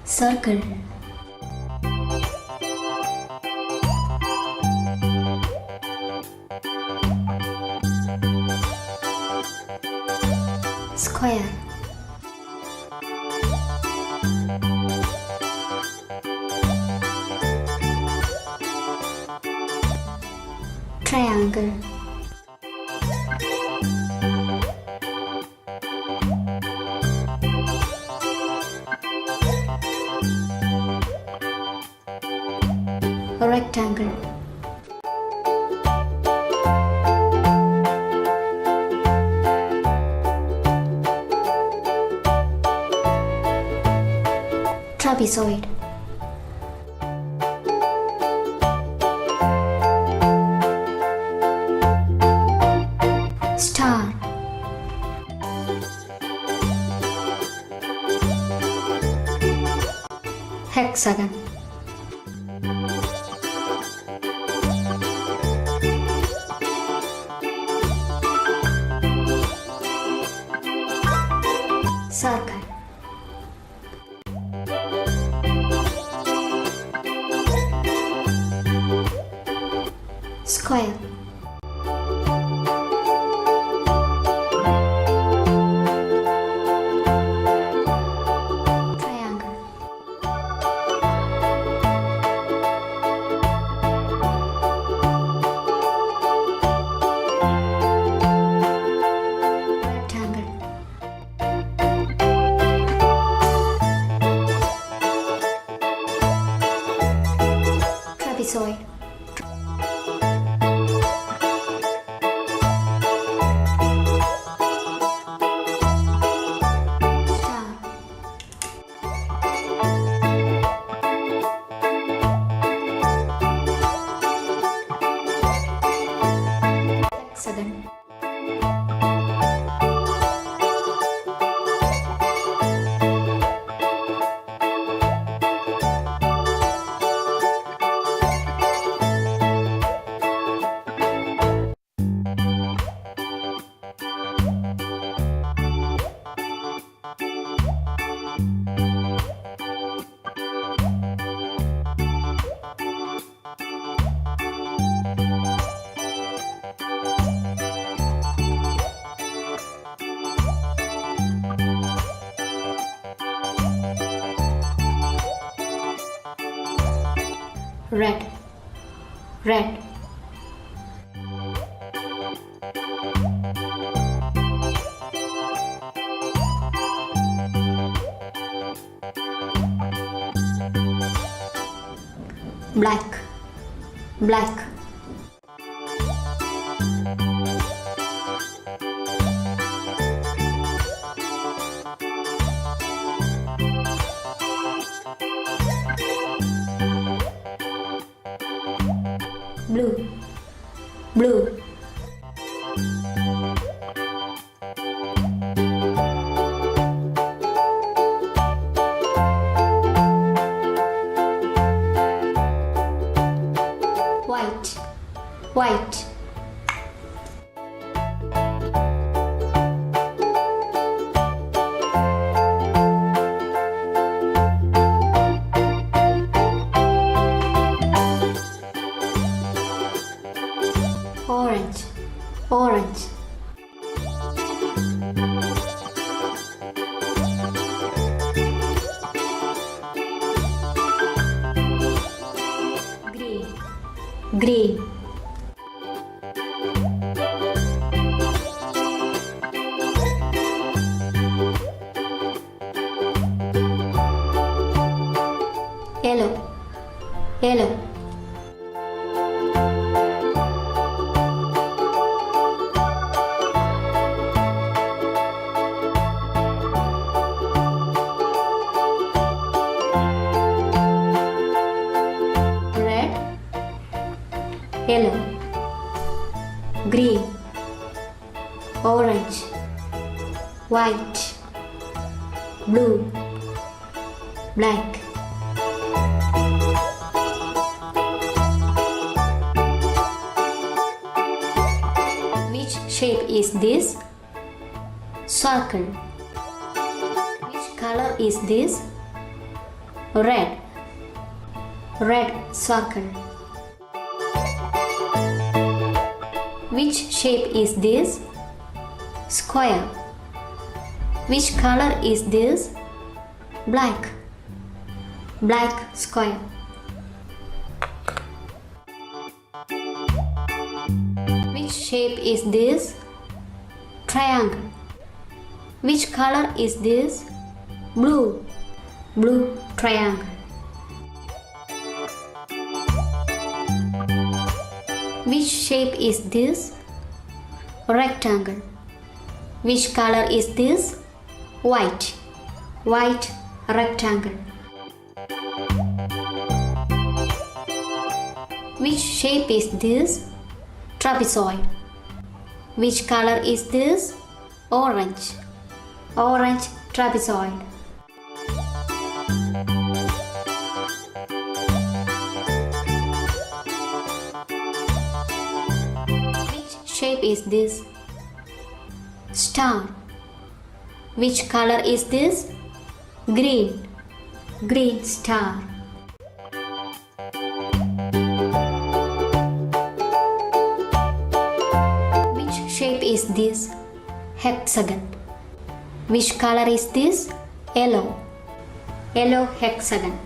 circle, square, triangle, rectangle, trapezoid, star, hexagon, circle, square, triangle, rectangle, trapezoid, star, hexagon, red, red, black, black, blue, blue, white, white, orange, orange, green, green, yellow, yellow, yellow, green, orange, white, blue, black. Which shape is this? Circle. Which color is this? Red. Red circle. Which shape is this? Square. Which color is this? Black. Black square. Which shape is this? Triangle. Which color is this? Blue. Blue triangle. Which shape is this? Rectangle. Which color is this? White. White rectangle. Which shape is this? Trapezoid. Which color is this? Orange. Orange trapezoid. Which shape is this? Star. Which color is this? Green. Green star. Which shape is this? Hexagon. Which color is this? Yellow. Yellow hexagon.